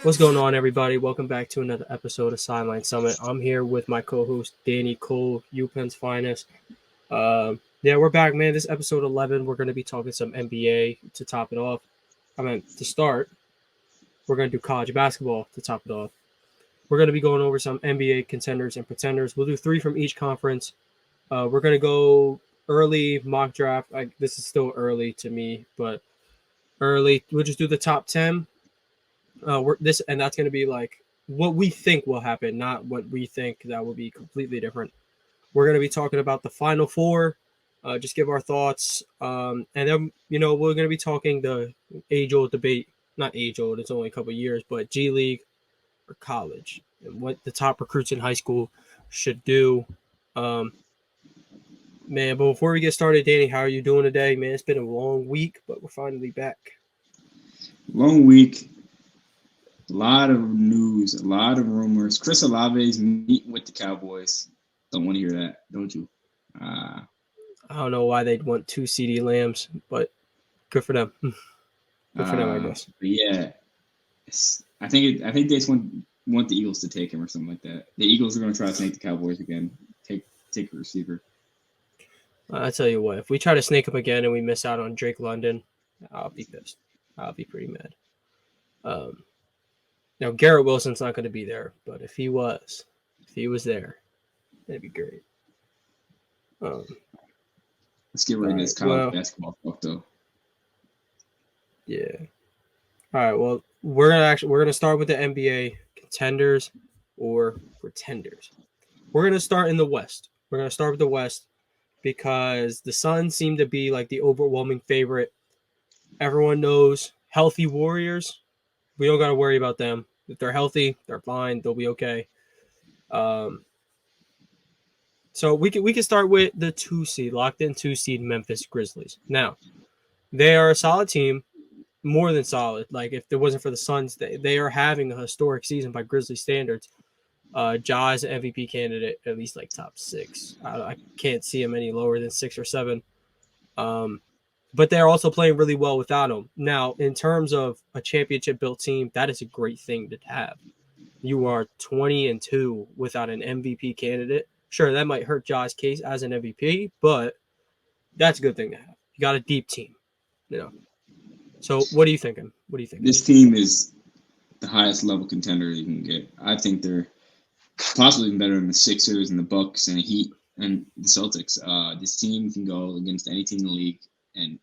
What's going on, everybody? Welcome back to another episode of Sideline Summit. I'm here with my co-host, Danny Cole, UPenn's finest. We're back, man. This is episode 11. We're going to be talking some NBA to top it off. To start, we're going to do college basketball to top it off. We're going to be going over some NBA contenders and pretenders. We'll do 3 from each conference. We're going to go early mock draft. This is still early to me, but early. We'll just do the top 10. That's going to be like what we think will happen, not what we think that will be completely different. We're going to be talking about the Final Four, just give our thoughts, and then we're going to be talking the age-old debate. Not age-old; it's only a couple of years, but G League or college, and what the top recruits in high school should do. Man, but before we get started, Danny, how are you doing today, man? It's been a long week, but we're finally back. Long week. A lot of news, a lot of rumors. Chris Olave's meeting with the Cowboys. Don't want to hear that, don't you? I don't know why they'd want 2 CeeDee Lambs, but good for them. Good for them, I guess. But yeah, I think they just want the Eagles to take him or something like that. The Eagles are going to try to snake the Cowboys again. Take a receiver. I tell you what, if we try to snake him again and we miss out on Drake London, I'll be pissed. I'll be pretty mad. Garrett Wilson's not going to be there, but if he was there, that'd be great. Let's get rid of this college basketball talk, though. Yeah. All right. Well, we're gonna start with the NBA contenders or pretenders. We're gonna start in the West. We're gonna start with the West because the Suns seem to be like the overwhelming favorite. Everyone knows healthy Warriors. We don't got to worry about them. If they're healthy, they're fine. They'll be okay. So we can start with the 2 seed, locked in 2 seed Memphis Grizzlies. Now, they are a solid team, more than solid. Like if it wasn't for the Suns, they are having a historic season by Grizzly standards. Ja is an MVP candidate, at least like top 6. I can't see him any lower than 6 or 7. But they're also playing really well without him. Now, in terms of a championship-built team, that is a great thing to have. You are 20-2 without an MVP candidate. Sure, that might hurt Ja's case as an MVP, but that's a good thing to have. You got a deep team, So, what are you thinking? This team is the highest level contender you can get. I think they're possibly even better than the Sixers and the Bucks and the Heat and the Celtics. This team can go against any team in the league and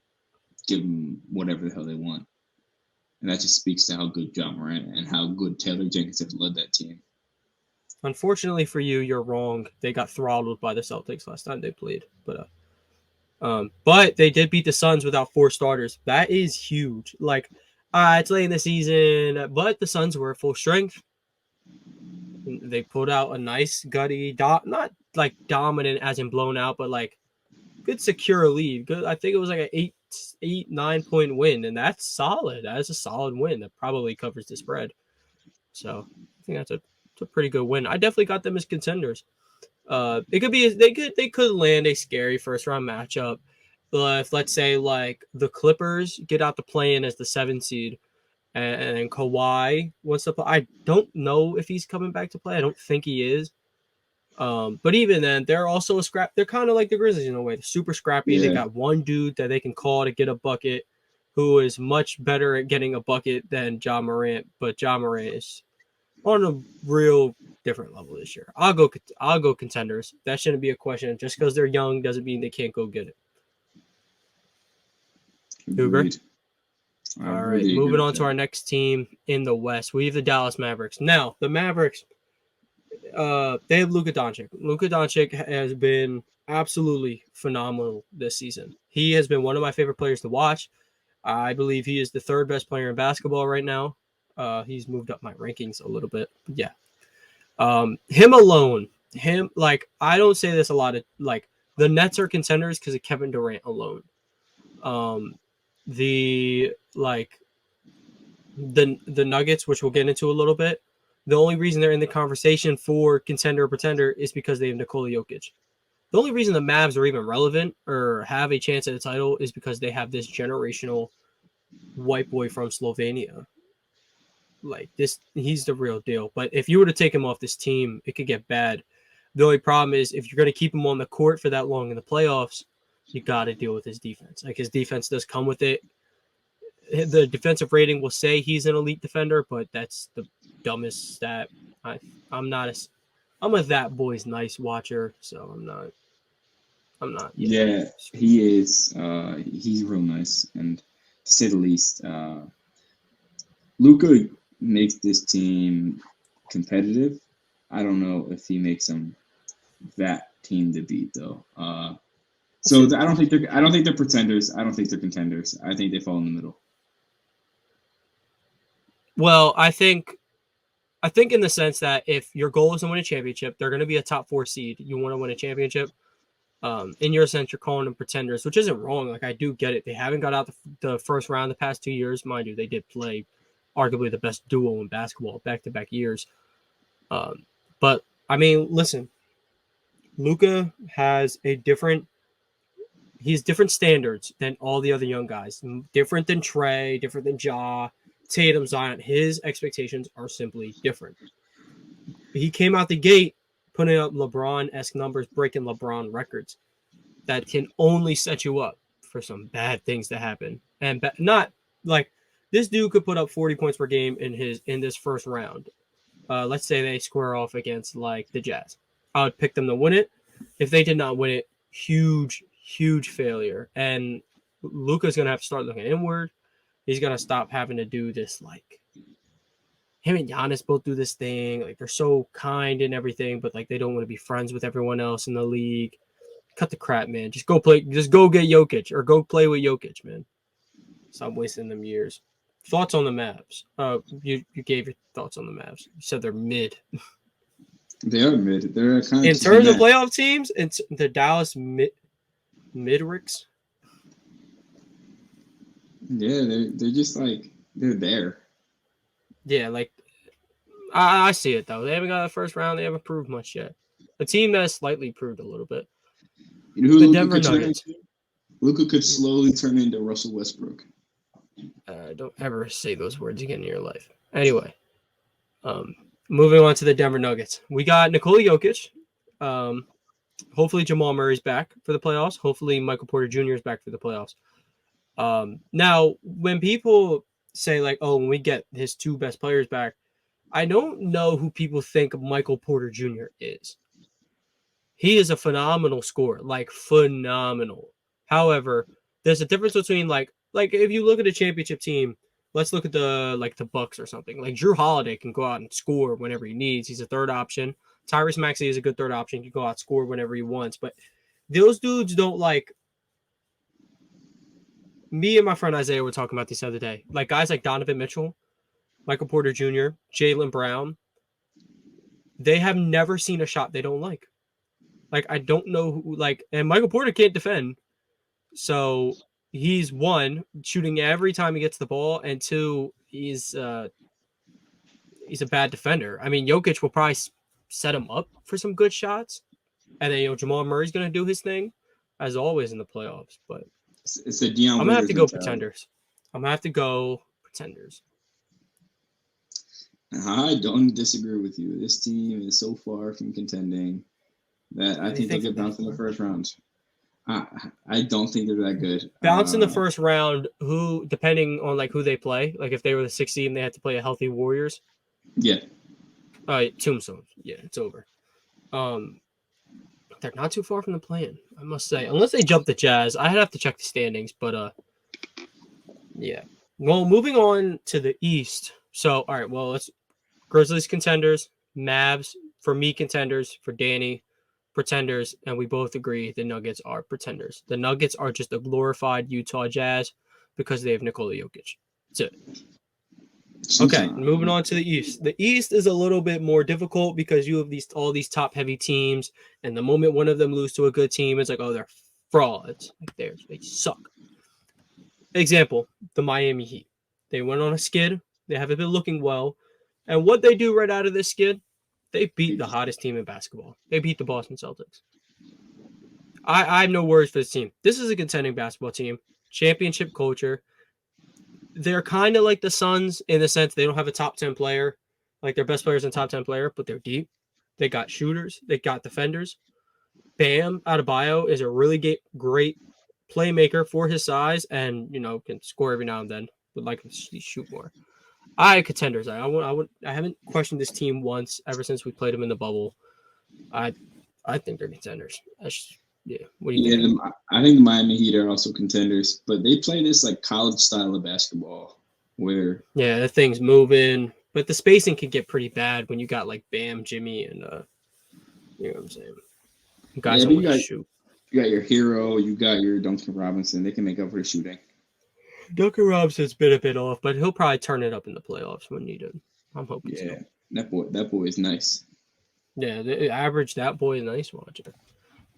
give them whatever the hell they want. And that just speaks to how good Ja Morant and how good Taylor Jenkins have led that team. Unfortunately for you, you're wrong. They got throttled by the Celtics last time they played. But they did beat the Suns without 4 starters. That is huge. Like, it's late in the season, but the Suns were at full strength. They pulled out a nice, gutty, not like dominant as in blown out, but like good secure lead. Good. I think it was like an 9 point win, and that's solid. That is a solid win that probably covers the spread. So I think that's a pretty good win. I definitely got them as contenders. It could be they could land a scary first round matchup. If let's say like the Clippers get out the play-in as the 7 seed, and Kawhi wants to play. I don't know if he's coming back to play. I don't think he is. But even then, they're also a scrap. They're kind of like the Grizzlies in a way. They're super scrappy. Yeah. They got one dude that they can call to get a bucket, who is much better at getting a bucket than Ja Morant. But Ja Morant is on a real different level this year. I'll go contenders. That shouldn't be a question. Just because they're young doesn't mean they can't go get it. Agreed. All right, moving on to our next team in the West. We have the Dallas Mavericks. Now, the Mavericks, they have Luka Doncic. Luka Doncic has been absolutely phenomenal this season. He has been one of my favorite players to watch. I believe he is the 3rd best player in basketball right now. He's moved up my rankings a little bit. Yeah. Him alone, I don't say this a lot. The Nets are contenders because of Kevin Durant alone. The Nuggets, which we'll get into a little bit, the only reason they're in the conversation for contender or pretender is because they have Nikola Jokic. The only reason the Mavs are even relevant or have a chance at a title is because they have this generational white boy from Slovenia. like this, he's the real deal. But if you were to take him off this team, it could get bad. The only problem is if you're going to keep him on the court for that long in the playoffs, you got to deal with his defense. Like his defense does come with it. The defensive rating will say he's an elite defender, but that's the dumbest stat. I'm not a I'm a that boy's nice watcher, so I'm not. Yeah, he is. He's real nice, and to say the least, Luka makes this team competitive. I don't know if he makes them that team to beat though. So I don't think they're pretenders. I don't think they're contenders. I think they fall in the middle. Well, I think in the sense that if your goal is to win a championship, they're going to be a top 4 seed. You want to win a championship. In your sense, you're calling them pretenders, which isn't wrong. Like I do get it. They haven't got out the first round the past 2 years, mind you. They did play arguably the best duo in basketball back-to-back years. But I mean, listen, Luka has he's different standards than all the other young guys. Different than Trey, different than Ja, Tatum, Zion. His expectations are simply different. He came out the gate putting up LeBron-esque numbers, breaking LeBron records. That can only set you up for some bad things to happen. And not like this dude could put up 40 points per game in this first round. Let's say they square off against like the Jazz. I would pick them to win it. If they did not win it, huge failure. And Luka's gonna have to start looking inward. He's gonna stop having to do this like him and Giannis both do this thing. Like they're so kind and everything, but like they don't want to be friends with everyone else in the league. Cut the crap, man. Just go get Jokic or go play with Jokic, man. Stop wasting them years. Thoughts on the Mavs? You gave your thoughts on the Mavs. You said they're mid. They are mid. They're kind of in terms of playoff teams. It's the Dallas Mavericks. Yeah, they're just like they're there. Yeah, like I see it though. They haven't got the first round. They haven't proved much yet. A team that slightly proved a little bit. You know who the Luka Denver could Nuggets. Luka could slowly turn into Russell Westbrook. Don't ever say those words again in your life. Anyway, moving on to the Denver Nuggets. We got Nikola Jokic. Hopefully Jamal Murray's back for the playoffs. Hopefully Michael Porter Jr. is back for the playoffs. Now, when people say like, oh, when we get his 2 best players back, I don't know who people think Michael Porter Jr. is. He is a phenomenal scorer, like phenomenal. However, there's a difference between like if you look at a championship team, let's look at the Bucks or something. Like Drew Holiday can go out and score whenever he needs. He's a third option. Tyrese Maxey is a good third option. He can go out and score whenever he wants. But those dudes don't like. Me and my friend Isaiah were talking about this the other day. Like guys like Donovan Mitchell, Michael Porter Jr., Jaylen Brown, they have never seen a shot they don't like. Like, I don't know who, like, and Michael Porter can't defend. So he's 1, shooting every time he gets the ball, and 2, he's a bad defender. I mean, Jokic will probably set him up for some good shots. And then, Jamal Murray's going to do his thing, as always in the playoffs. But it's a Deion I'm going to have to go mentality. pretenders. I'm going to have to go pretenders. I don't disagree with you. This team is so far from contending that I think they'll get bounced in the first round. I don't think they're that good. Bounce in the first round, who, depending on like who they play, like if they were the 6th seed and they had to play a healthy Warriors. Yeah. Tombstone. Yeah, it's over. They're not too far from the play-in, I must say. Unless they jump the Jazz. I'd have to check the standings, but yeah. Well, moving on to the East. So, all right, well, let's Grizzlies contenders, Mavs, for me contenders, for Danny pretenders, and we both agree the Nuggets are pretenders. The Nuggets are just a glorified Utah Jazz because they have Nikola Jokic. That's it. Okay, moving on to the East. The East is a little bit more difficult because you have all these top-heavy teams, and the moment one of them lose to a good team, it's like, oh, they're frauds. Like they suck. Example, the Miami Heat. They went on a skid. They haven't been looking well. And what they do right out of this skid, they beat the hottest team in basketball. They beat the Boston Celtics. I have no worries for this team. This is a contending basketball team. Championship culture. they're kind of like the Suns in the sense they don't have a top 10 player. Like their best players in top 10 player, but they're deep. They got shooters. They got defenders. Bam Adebayo is a really great playmaker for his size and, can score every now and then. Would like to shoot more. Contenders. I haven't questioned this team once ever since we played them in the bubble. I think they're contenders. Yeah. What do you think? I think the Miami Heat are also contenders, but they play this like college style of basketball where the thing's moving, but the spacing can get pretty bad when you got like Bam, Jimmy, and you know what I'm saying. Guys want to shoot. You got your hero, you got your Duncan Robinson. They can make up for the shooting. Duncan Robinson's been a bit off, but he'll probably turn it up in the playoffs when needed. I'm hoping so. That boy is nice. Yeah, the average that boy is nice watching.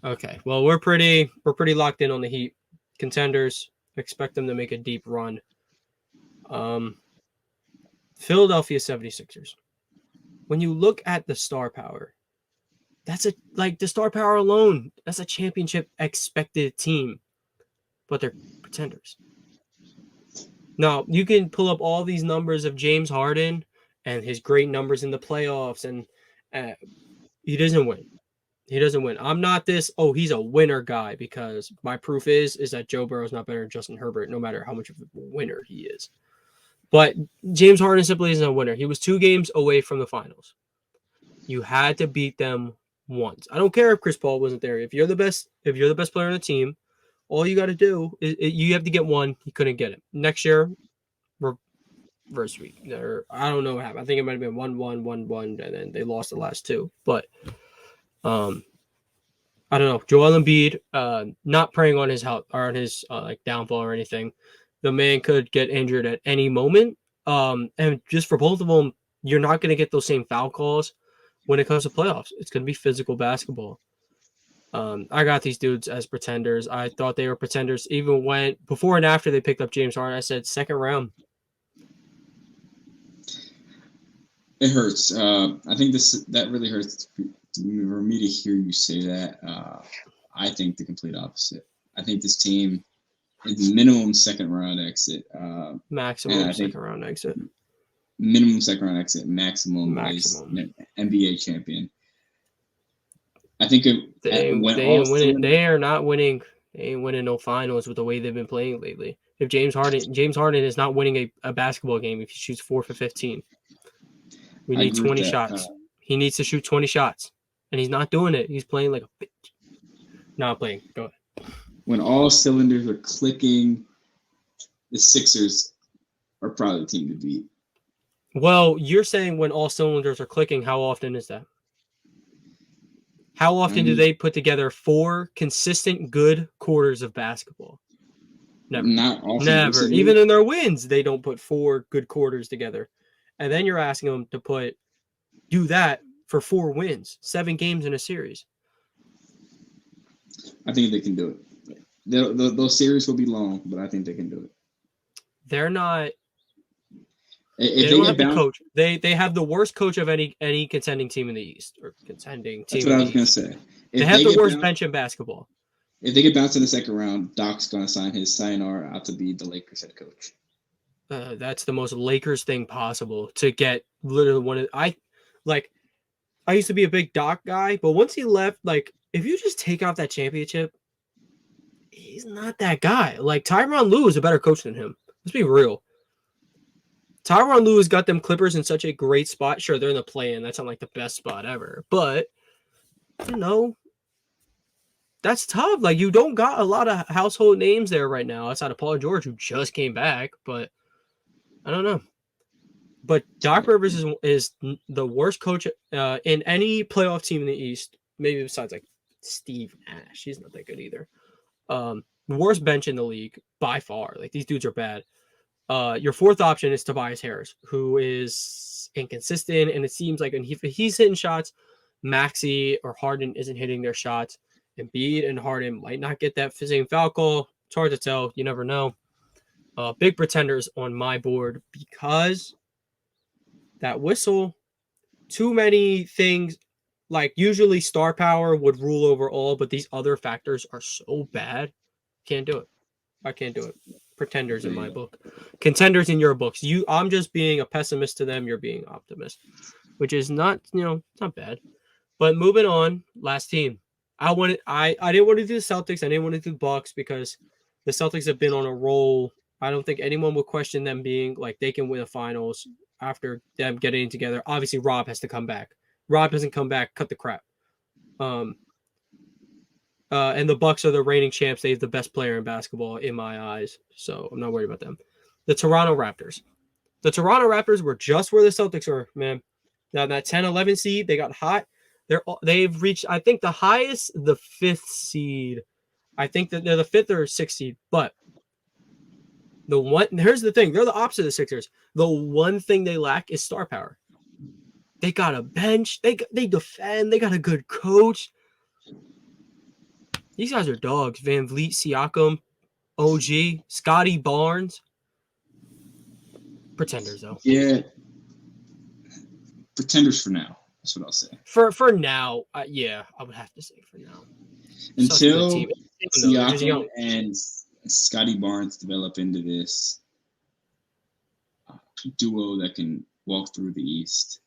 Okay, well we're pretty locked in on the Heat contenders. Expect them to make a deep run. Philadelphia 76ers. When you look at the star power, that's the star power alone. That's a championship expected team, but they're pretenders. Now you can pull up all these numbers of James Harden and his great numbers in the playoffs, and he doesn't win. He doesn't win. I'm not this, he's a winner guy, because my proof is that Joe Burrow's not better than Justin Herbert, no matter how much of a winner he is. But James Harden simply isn't a winner. He was 2 games away from the finals. You had to beat them once. I don't care if Chris Paul wasn't there. If you're the best player on the team, all you got to do is you have to get one. He couldn't get it. Next year, reverse sweep. I don't know what happened. I think it might have been 1-1, 1-1, and then they lost the last 2. But I don't know. Joel Embiid, not preying on his health or on his downfall or anything. The man could get injured at any moment. And just for both of them, you're not going to get those same foul calls when it comes to playoffs. It's going to be physical basketball. I got these dudes as pretenders. I thought they were pretenders even when before and after they picked up James Harden. I said second round. It hurts. I think that really hurts for me to hear you say that. I think the complete opposite. I think this team is minimum second round exit. Maximum second round exit. Minimum second round exit. Maximum. Is NBA champion. I think they are not winning. They ain't winning no finals with the way they've been playing lately. If James Harden is not winning a basketball game if he shoots 4 for 15. We need 20 shots. He needs to shoot 20 shots. And he's not doing it. He's playing like a bitch. Not playing. Go ahead. When all cylinders are clicking, the Sixers are probably the team to beat. Well, you're saying when all cylinders are clicking, how often is that? How often do they put together 4 consistent good quarters of basketball? Never. Not often. Never. Even in their wins, they don't put 4 good quarters together. And then you're asking them to do that for 4 wins, 7 games in a series. I think they can do it. Those series will be long, but I think they can do it. They're not. They don't have the coach. They have the worst coach of any contending team in the East or contending team. That's what I was going to say. They have the worst bench in basketball. If they get bounced in the second round, Doc's going to sign his sayonara out to be the Lakers head coach. That's the most Lakers thing possible to get literally one of I used to be a big Doc guy, but once he left, if you just take off that championship, he's not that guy. Tyronn Lue is a better coach than him. Let's be real. Tyronn Lue has got them Clippers in such a great spot. Sure, they're in the play-in. That's not the best spot ever. But, that's tough. You don't got a lot of household names there right now outside of Paul George, who just came back. But, I don't know. But Doc Rivers is the worst coach in any playoff team in the East, maybe besides Steve Nash. He's not that good either. Worst bench in the league by far. These dudes are bad. Your fourth option is Tobias Harris, who is inconsistent, and it seems like when he's hitting shots, Maxey or Harden isn't hitting their shots. Embiid and Harden might not get that same foul call. It's hard to tell. You never know. Big pretenders on my board because that whistle, too many things. Usually star power would rule over all, but these other factors are so bad. Can't do it. I can't do it. Pretenders in my book. Contenders in your books. I'm just being a pessimist to them. You're being optimist, which is not, not bad. But moving on, last team. I didn't want to do the Celtics. I didn't want to do the Bucks because the Celtics have been on a roll. I don't think anyone would question them being like they can win the finals after them getting together. Obviously, Rob has to come back. Rob doesn't come back, cut the crap. And the Bucks are the reigning champs. They have the best player in basketball in my eyes, so I'm not worried about them. The Toronto Raptors. The Toronto Raptors were just where the Celtics were, man. Now that 10-11 seed, they got hot. They've reached, I think, the highest, the 5th seed. I think that they're the 5th or 6th seed. But here's the thing: they're the opposite of the Sixers. The one thing they lack is star power. They got a bench. They defend. They got a good coach. These guys are dogs. Van Vliet, Siakam, OG, Scotty Barnes. Pretenders, though. Yeah. Pretenders for now. That's what I'll say. For now, yeah, I would have to say for now. Until Siakam and Scotty Barnes develop into this duo that can walk through the East,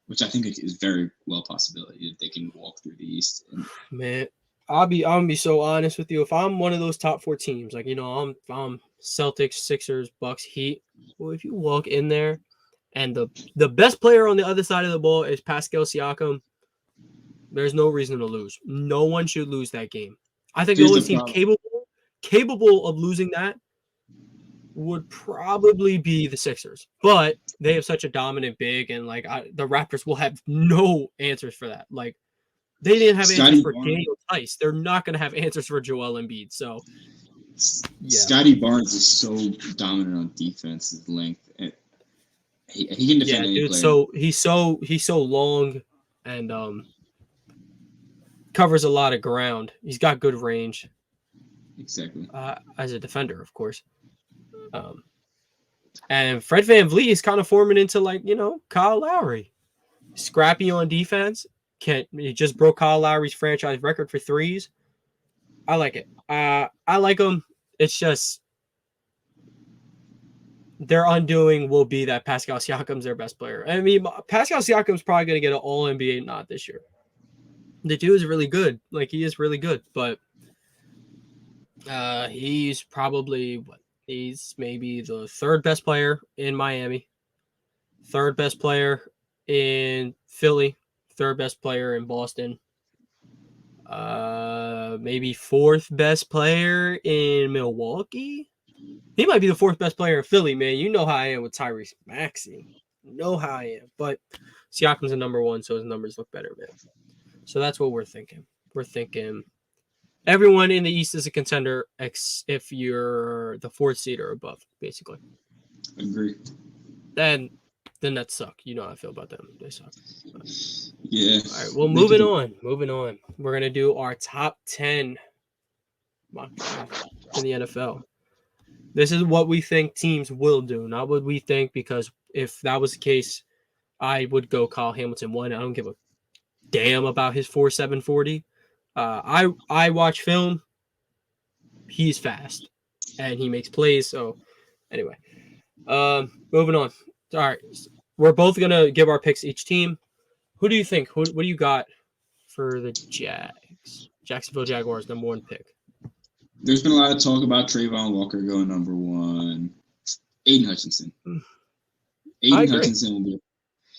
which I think is very well possibility that they can walk through the East. Man, I'm gonna be so honest with you. If I'm one of those top 4 teams, like I'm Celtics, Sixers, Bucks, Heat. Well, if you walk in there and the best player on the other side of the ball is Pascal Siakam, there's no reason to lose. No one should lose that game. I think the only team capable of losing that would probably be the Sixers, but they have such a dominant big, and the Raptors will have no answers for that. Like they didn't have answers for Daniel Tice. They're not going to have answers for Joel Embiid. So, yeah. Scotty Barnes is so dominant on defense. His length, and he can defend any player. So he's so long and covers a lot of ground. He's got good range. Exactly. As a defender, of course. And Fred VanVleet is kind of forming into Kyle Lowry. Scrappy on defense. He just broke Kyle Lowry's franchise record for threes. I like it. I like him. It's just their undoing will be that Pascal Siakam's their best player. I mean, Pascal Siakam's probably going to get an All-NBA nod this year. The dude is really good. He is really good, but he's probably he's maybe the 3rd best player in Miami, 3rd best player in Philly, 3rd best player in Boston, maybe 4th best player in Milwaukee. He might be the 4th best player in Philly, man. You know how I am with Tyrese Maxey. You know how I am. But Siakam's a number 1, so his numbers look better, man. So that's what we're thinking. We're thinking everyone in the East is a contender if you're the 4th seed or above, basically. Agree. Then Nets suck. You know how I feel about them. They suck. Yeah. All right. Well, moving on. We're going to do our top 10 mock draft in the NFL. This is what we think teams will do, not what we think, because if that was the case, I would go Kyle Hamilton 1. I don't give a damn about his 4.7 40. I watch film. He's fast and he makes plays. So anyway, moving on. All right, we're both gonna give our picks each team. Who do you think? What do you got for the Jags? Jacksonville Jaguars, number 1 pick. There's been a lot of talk about Trayvon Walker going number 1. Aiden Hutchinson. Aiden Hutchinson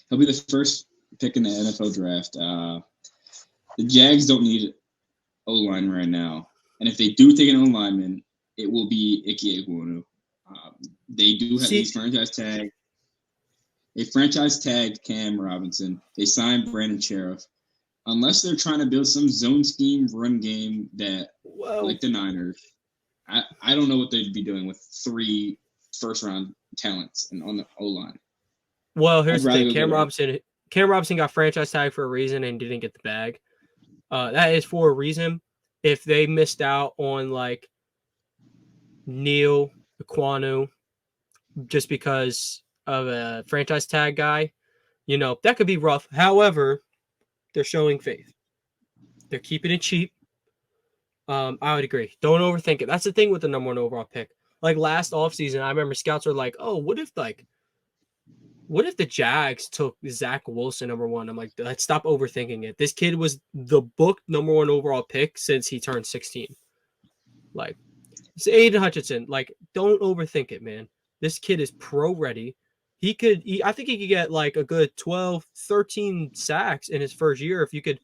he'll be the first pick in the NFL draft. The Jags don't need O-line right now. And if they do take an O-lineman, it will be Ike Ekwonu. They do have these franchise tag. They franchise tagged Cam Robinson. They signed Brandon Sheriff. Unless they're trying to build some zone scheme run game like the Niners, I don't know what they'd be doing with 3 first-round talents on the O-line. Well, here's the thing. Cam Robinson got franchise tagged for a reason and didn't get the bag. That is for a reason. If they missed out on Neil Ekwonu just because of a franchise tag guy, that could be rough. However, they're showing faith. They're keeping it cheap. I would agree. Don't overthink it. That's the thing with the number 1 overall pick. Like last offseason, I remember scouts were like, "Oh, what if the Jags took Zach Wilson number one?" I'm like, let's stop overthinking it. This kid was the booked number one overall pick since he turned 16. Like, it's Aiden Hutchinson. Like, don't overthink it, man. This kid is pro ready. I think he could get like a good 12, 13 sacks in his first year if you could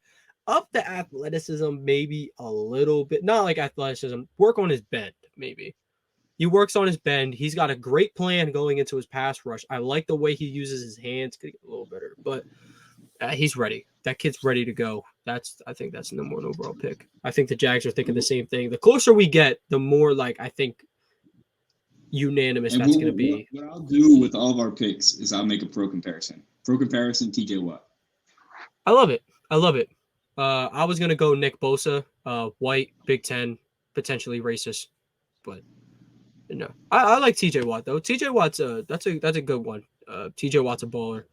up the athleticism maybe a little bit. Not like athleticism, work on his bend, maybe. He works on his bend. He's got a great plan going into his pass rush. I like the way he uses his hands. Could get a little better, but he's ready. That kid's ready to go. I think that's the number one overall pick. I think the Jags are thinking the same thing. The closer we get, the more like I think unanimous And that's going to be. What I'll do with all of our picks is I'll make a pro comparison. Pro comparison, TJ Watt. I love it. I was going to go Nick Bosa, white, Big Ten, potentially racist, but no. I like TJ Watt though. TJ Watt's that's a good one. TJ Watt's a baller.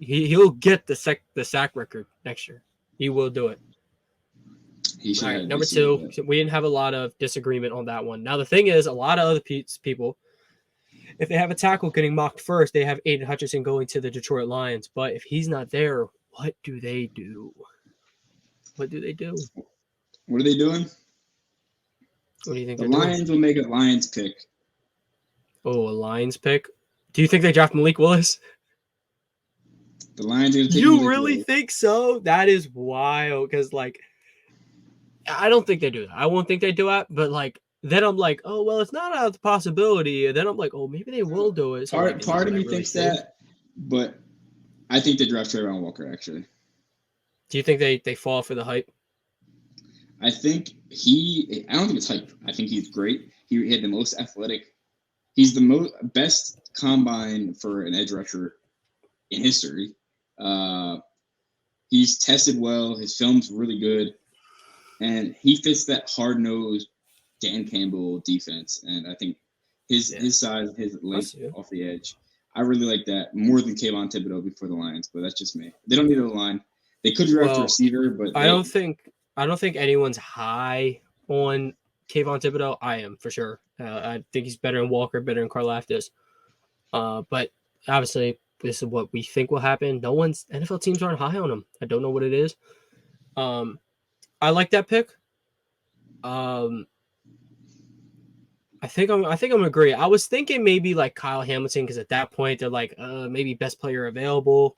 He'll get the sack record next year. He will do it. He should. All right, number two. We didn't have a lot of disagreement on that one. Now the thing is, a lot of other people, if they have a tackle getting mocked first, they have Aiden Hutchinson going to the Detroit Lions. But if he's not there, what do they do? What do they do? What are they doing? What do you think? The Lions will make a Lions pick. Oh, a Lions pick? Do you think they draft Malik Willis? The Lions are going to take You Malik really Willis. think so? That is wild. Because like, I don't think they do that. I won't think they do that. But like, then I'm like, oh well, it's not out of the possibility. And then I'm like, oh, maybe they will do it. So Part of me thinks that, but I think they draft Trayvon Walker actually. Do you think they fall for the hype? I think I don't think it's hype. I think he's great. He had the most athletic. He's the best combine for an edge rusher in history. He's tested well. His film's really good. And he fits that hard-nosed Dan Campbell defense. And I think his size, his length off the edge, I really like that more than Kayvon Thibodeau before the Lions. But that's just me. They don't need a line. They could draft a receiver, but I don't think anyone's high on Kayvon Thibodeau. I am for sure. I think he's better than Walker, better than Karlaftis. But obviously, this is what we think will happen. NFL teams aren't high on him. I don't know what it is. I like that pick. I think I'm gonna agree. I was thinking maybe like Kyle Hamilton because at that point they're like maybe best player available.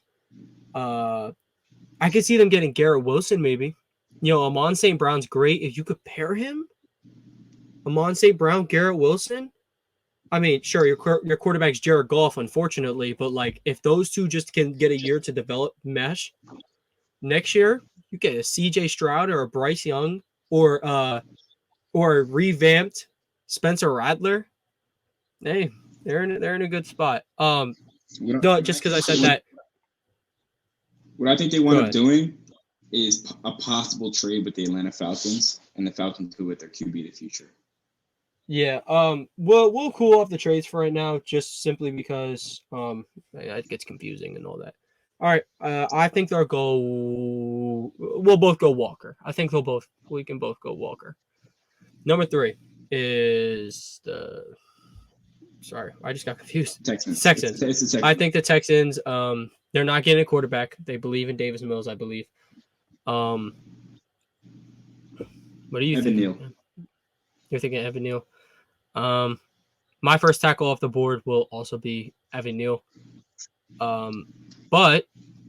I could see them getting Garrett Wilson maybe. You know, Amon St. Brown's great. If you could pair him, Amon St. Brown, Garrett Wilson. I mean, sure, your quarterback's Jared Goff, unfortunately, but like if those two just can get a year to develop mesh, next year you get a CJ Stroud or a Bryce Young or a revamped Spencer Rattler. Hey, they're in a good spot. Just because I said that. What I think they wind up doing is a possible trade with the Atlanta Falcons, and the Falcons go with their QB of the future. Yeah. We'll cool off the trades for right now, just simply because it gets confusing and all that. All right. I think we'll both go Walker. I think we can both go Walker. Number 3 is sorry, I just got confused. Texans. Texans. It's the Texans. I think the Texans, they're not getting a quarterback. They believe in Davis Mills, I believe. What do you think? Neal. You're thinking Evan Neal. My first tackle off the board will also be Evan Neal. But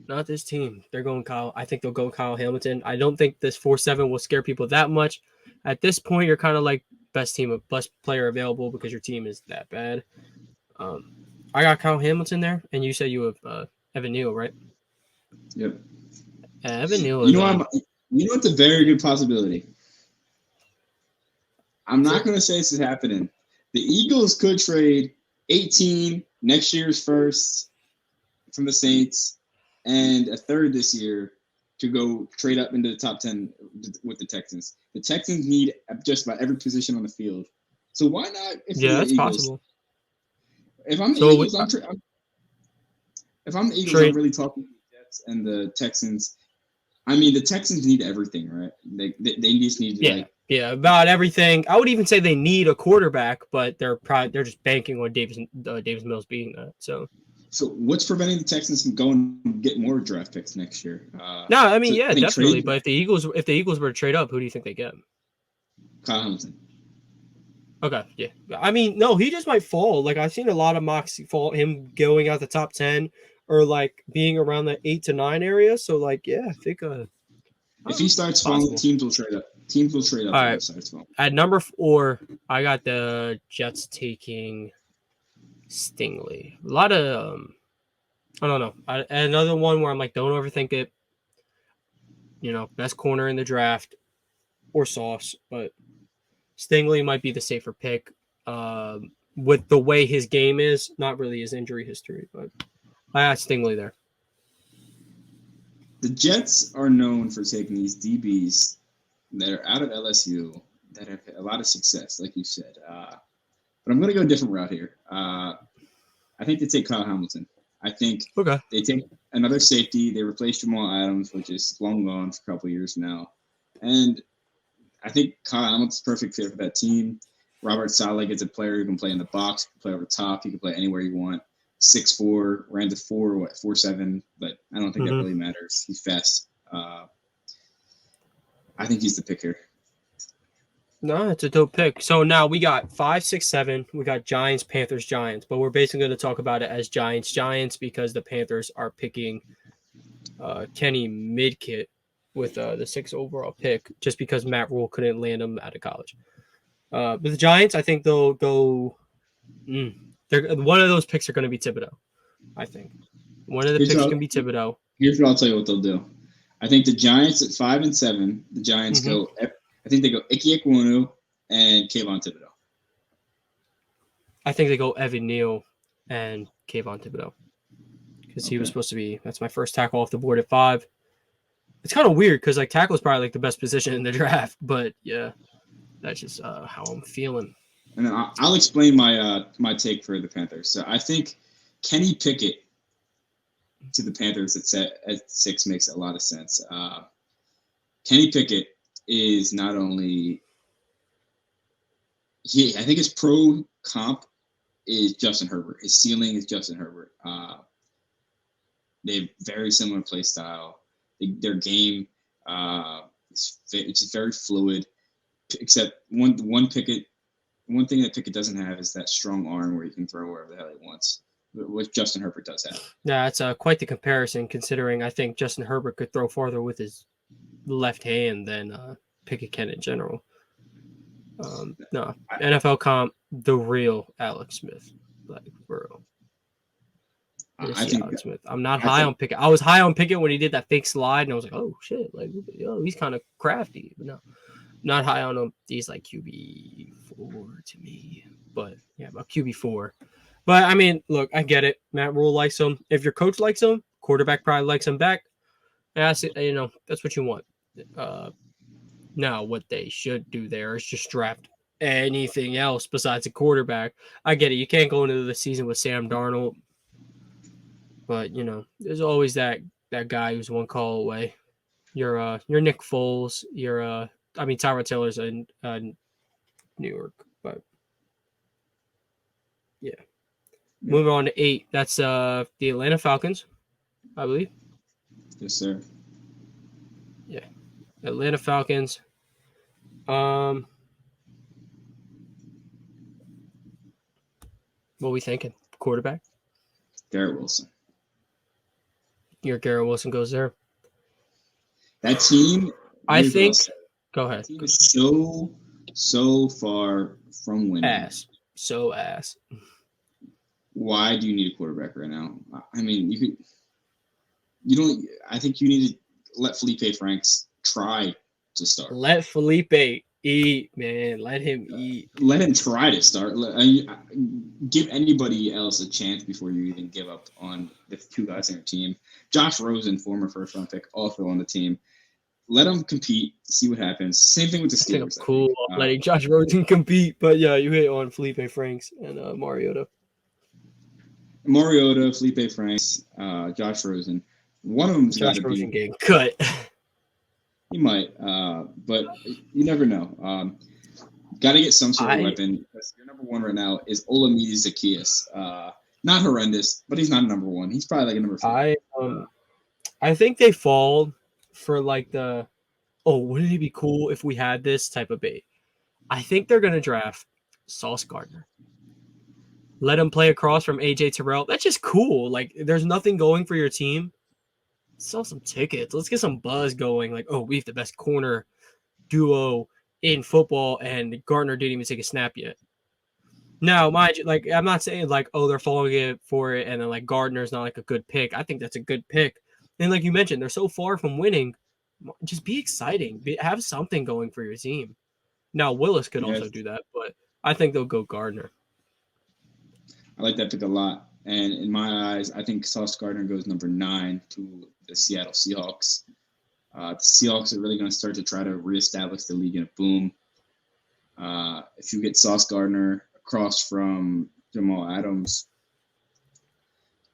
not this team. They're going Kyle. I think they'll go Kyle Hamilton. I don't think this 4-7 will scare people that much. At this point, you're kind of like best player available because your team is that bad. I got Kyle Hamilton there, and you said you have Evan Neal, right? Yep. Evan Neal. You know what's a very good possibility. I'm not going to say this is happening. The Eagles could trade 18 next year's first from the Saints and a third this year to go trade up into the top 10 with the Texans. The Texans need just about every position on the field. So why not? That's possible. If I'm the Eagles, I'm really talking to the Jets and the Texans. I mean, the Texans need everything, right? They just need to Yeah, about everything. I would even say they need a quarterback, but they're just banking on Davis Mills being that. So what's preventing the Texans from going and get more draft picks next year? no, I mean So yeah, they definitely. trade But if the Eagles were to trade up, who do you think they get? Kyle Hamilton. Okay, yeah. I mean, no, he just might fall. Like I've seen a lot of mocks fall him going out the top 10 or like being around the 8 to 9 area. So like, yeah, I think If he starts falling, teams will trade up. Teams will trade up All if he right. starts falling. At number 4, I got the Jets taking Stingley. A lot of I don't know. Another one where I'm like, don't overthink it. Best corner in the draft or Sauce, but Stingley might be the safer pick. With the way his game is, not really his injury history, but I got Stingley there. The Jets are known for taking these DBs that are out of LSU that have had a lot of success, like you said. But I'm going to go a different route here. I think they take Kyle Hamilton. I think they take another safety. They replace Jamal Adams, which is long gone for a couple of years now. And I think Kyle Hamilton's perfect fit for that team. Robert Saleh is a player who can play in the box, can play over top. He can play anywhere you want. 6'4", ran to 4.7, but I don't think that really matters. He's fast. I think he's the pick here. No, it's a dope pick. So now we got 5, 6, 7. We got Giants, Panthers, Giants, but we're basically going to talk about it as Giants because the Panthers are picking Kenny Midkit with the 6th overall pick, just because Matt Rule couldn't land him out of college. But the Giants, I think they'll go. They're one of those picks are going to be Thibodeau. I think one of the picks can be Thibodeau. Here's what I'll tell you what they'll do. I think the Giants at 5 and 7. The Giants go. I think they go Ike Ekwonu and Kayvon Thibodeau. I think they go Evan Neal and Kayvon Thibodeau because he was supposed to be. That's my first tackle off the board at 5. It's kind of weird because like tackle is probably like the best position in the draft, but yeah, that's just how I'm feeling. And then I'll explain my take for the Panthers. So I think Kenny Pickett to the Panthers at 6 makes a lot of sense. Kenny Pickett is not only I think his pro comp is Justin Herbert. His ceiling is Justin Herbert. They have very similar play style. Their game it's just very fluid. Except one thing that Pickett doesn't have is that strong arm where he can throw wherever the hell he wants, which Justin Herbert does have. Yeah, it's quite the comparison considering I think Justin Herbert could throw farther with his left hand than Pickett can in general. No, NFL comp, the real Alex Smith, like for real. I think Alex Smith. I'm not high on Pickett. I was high on Pickett when he did that fake slide, and I was like, oh shit, like he's kind of crafty. But no, not high on him. He's like QB4 to me, but yeah, about QB4. But I mean, look, I get it. Matt Rule likes him. If your coach likes him, quarterback probably likes him back. That's what you want. Now, what they should do there is just draft anything else besides a quarterback. I get it. You can't go into the season with Sam Darnold. But, there's always that guy who's one call away. You're Nick Foles. Tyrod Taylor's in New York. But, yeah. Moving on to 8. That's the Atlanta Falcons, I believe. Yes, sir. Yeah. Atlanta Falcons. What are we thinking? Quarterback? Garrett Wilson. Your Garrett Wilson goes there. That team. I think. Go ahead. That team is so far from winning. So ass. Why do you need a quarterback right now? I mean, you don't. I think you need to let Felipe Franks try to start. Let Felipe eat, man. Let him eat. Let him try to start. Give anybody else a chance before you even give up on the 2 guys on your team. Josh Rosen, former first-round pick, also on the team. Let them compete. See what happens. Same thing with the Steelers. Cool. Letting Josh Rosen compete, but yeah, you hit on Felipe Franks and Mariota. Felipe Franks, Josh Rosen. One of them's got to be getting cut. He might, but you never know. Got to get some sort of I weapon. Because your number one right now is Olamide Zacchaeus. Not horrendous, but he's not a number one. He's probably like a number 4. I think they fall for like the wouldn't it be cool if we had this type of bait? I think they're gonna draft Sauce Gardner. Let him play across from AJ Terrell. That's just cool. Like there's nothing going for your team. Sell some tickets. Let's get some buzz going. Like, oh, we have the best corner duo in football, and Gardner didn't even take a snap yet. Now, mind you, like I'm not saying like, oh, they're falling it for it, and then like Gardner's not like a good pick. I think that's a good pick. And like you mentioned, they're so far from winning. Just be exciting. Have something going for your team. Now Willis could also Yes, do that, but I think they'll go Gardner. I like that pick a lot. And in my eyes, I think Sauce Gardner goes number 9 to the Seattle Seahawks. The Seahawks are really going to start to try to reestablish the league in a boom. If you get Sauce Gardner across from Jamal Adams,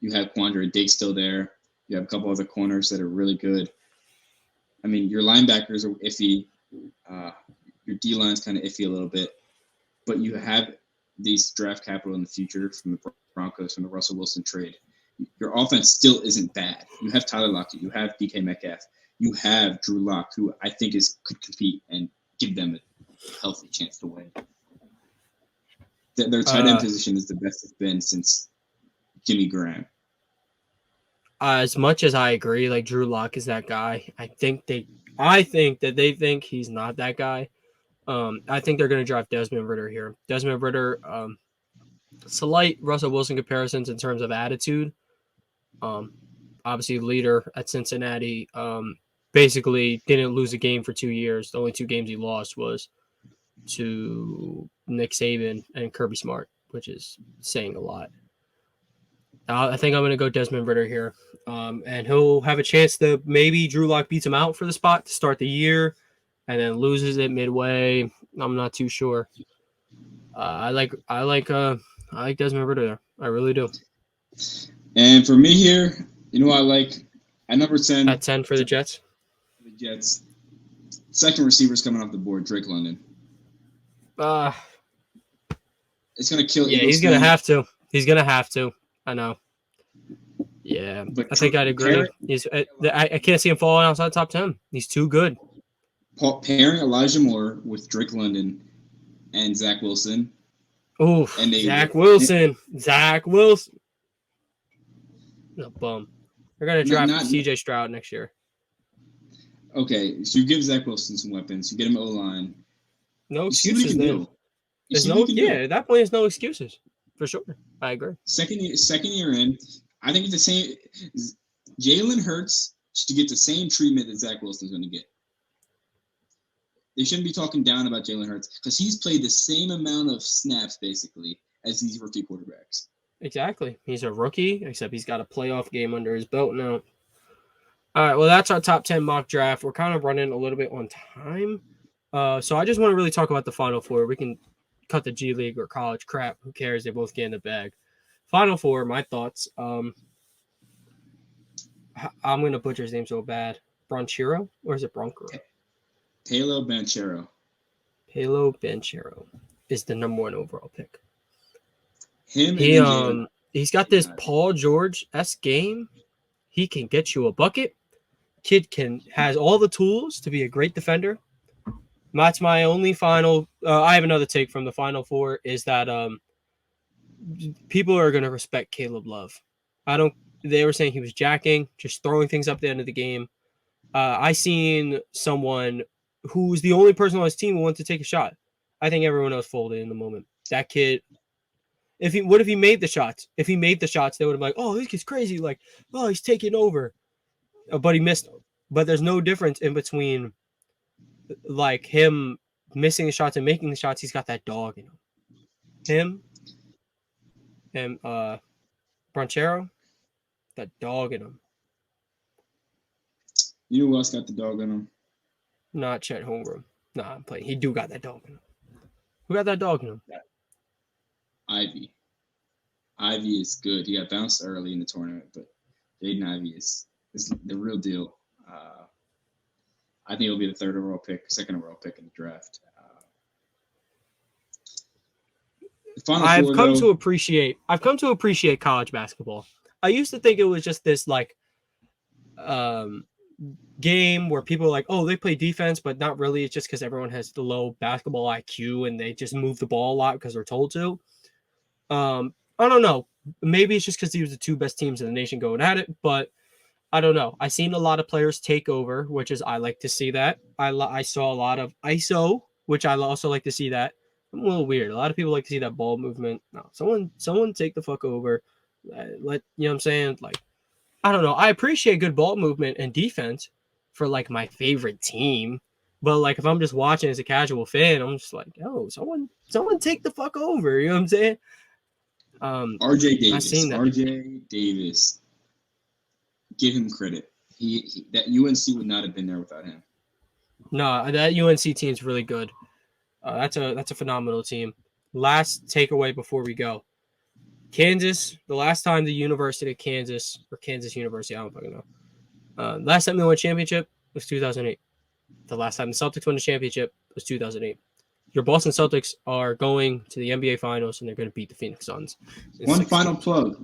you have Quandre Diggs still there. You have a couple other corners that are really good. I mean, your linebackers are iffy. Your D line's kind of iffy a little bit, but you have these draft capital in the future from the Broncos, from the Russell Wilson trade. Your offense still isn't bad. You have Tyler Lockett. You have DK Metcalf. You have Drew Lock, who I think could compete and give them a healthy chance to win. Their tight end position is the best it's been since Jimmy Graham. As much as I agree, like Drew Lock is that guy. I think that they think he's not that guy. I think they're going to draft Desmond Ridder here. Desmond Ridder, slight Russell Wilson comparisons in terms of attitude. Obviously, leader at Cincinnati. Basically, didn't lose a game for 2 years. The only 2 games he lost was to Nick Saban and Kirby Smart, which is saying a lot. I think I'm going to go Desmond Ridder here. And he'll have a chance to maybe Drew Lock beats him out for the spot to start the year and then loses it midway. I'm not too sure. I like Desmond Ridder there. I really do. And for me here, you know what I like? At number 10. At 10 for the Jets? The Jets. Second receiver's coming off the board, Drake London. It's going to kill Yeah, Eagles he's going to fans. have to. He's going to have to. I know. Yeah, But I think I'd agree. I can't see him falling outside the top 10. He's too good. Pairing Elijah Moore with Drake London and Zach Wilson. Ooh, Zach Wilson. No bum. They're going to draft CJ Stroud next year. Okay, so you give Zach Wilson some weapons. You get him O-line. No excuses then. At that point, there's no excuses. For sure. I agree. Second year in, I think it's the same. Jalen Hurts should get the same treatment that Zach Wilson's going to get. They shouldn't be talking down about Jalen Hurts because he's played the same amount of snaps, basically, as these rookie quarterbacks. Exactly. He's a rookie, except he's got a playoff game under his belt now. All right, well, that's our top 10 mock draft. We're kind of running a little bit on time. So I just want to really talk about the Final Four. We can cut the G League or college crap. Who cares? They both get in the bag. Final Four, my thoughts. I'm going to butcher his name so bad. Bronchero? Or is it Bronco? Paolo Banchero. Paolo Banchero is the number 1 overall pick. He's got this Paul George-esque game. He can get you a bucket. Kid has all the tools to be a great defender. That's my only final. I have another take from the Final Four is that people are going to respect Caleb Love. They were saying he was jacking, just throwing things up at the end of the game. I seen someone who's the only person on his team who wanted to take a shot. I think everyone else folded in the moment. That kid, what if he made the shots? If he made the shots, they would have been like, oh, this kid's crazy. Like, oh, he's taking over. But he missed them. But there's no difference in between like him missing the shots and making the shots. He's got that dog in him. Him and Bronchero, that dog in him. You know who else got the dog in him? Not Chet Holmgren. Nah, I'm playing. He do got that dog in him. Who got that dog in him? Ivy. Ivy is good. He got bounced early in the tournament, but Jaden Ivey is the real deal. I think he'll be the second overall pick in the draft. The Final I've Four, come though. to appreciate college basketball. I used to think it was just this like game where people are like, oh, they play defense, but not really. It's just because everyone has the low basketball IQ and they just move the ball a lot because they're told to. I don't know. Maybe it's just because these are the two best teams in the nation going at it, but I don't know. I've seen a lot of players take over, which is I like to see that. I saw a lot of ISO, which I also like to see that. I'm a little weird. A lot of people like to see that ball movement. No, someone take the fuck over. Let you know what I'm saying? Like, I don't know. I appreciate good ball movement and defense for like my favorite team. But like if I'm just watching as a casual fan, I'm just like, oh, someone take the fuck over. You know what I'm saying? RJ I seen Davis. that. RJ Davis. Give him credit. He that UNC would not have been there without him. No, that UNC team is really good. That's a phenomenal team. Last takeaway before we go. Kansas, the last time the University of Kansas or Kansas University, I don't fucking know. Last time they won a championship was 2008. The last time the Celtics won a championship was 2008. Your Boston Celtics are going to the NBA Finals and they're going to beat the Phoenix Suns. One final plug.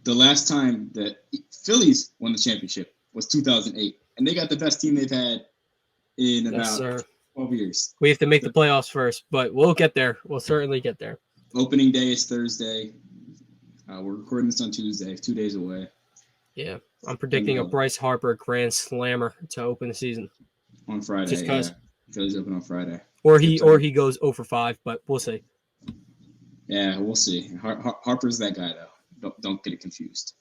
The last time the Phillies won the championship was 2008, and they got the best team they've had in about 12 years. We have to make the playoffs first, but we'll get there. We'll certainly get there. Opening day is Thursday. We're recording this on Tuesday, 2 days away. Yeah, I'm predicting a Bryce Harper grand slammer to open the season on Friday. Just because Phillies open on Friday, or he goes 0-for-5, but we'll see. Yeah, we'll see. Harper's that guy though. Don't get it confused.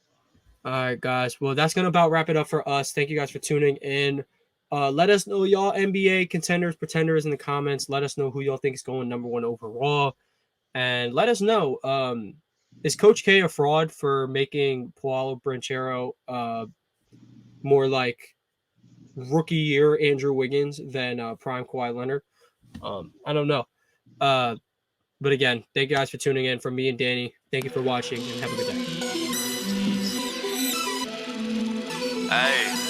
All right, guys. Well, that's gonna about wrap it up for us. Thank you guys for tuning in. Let us know y'all NBA contenders, pretenders in the comments. Let us know who y'all think is going number one overall. And let us know, is Coach K a fraud for making Paolo Banchero more like rookie year Andrew Wiggins than prime Kawhi Leonard? I don't know. But again, thank you guys for tuning in. From me and Danny, thank you for watching and have a good day. Hey.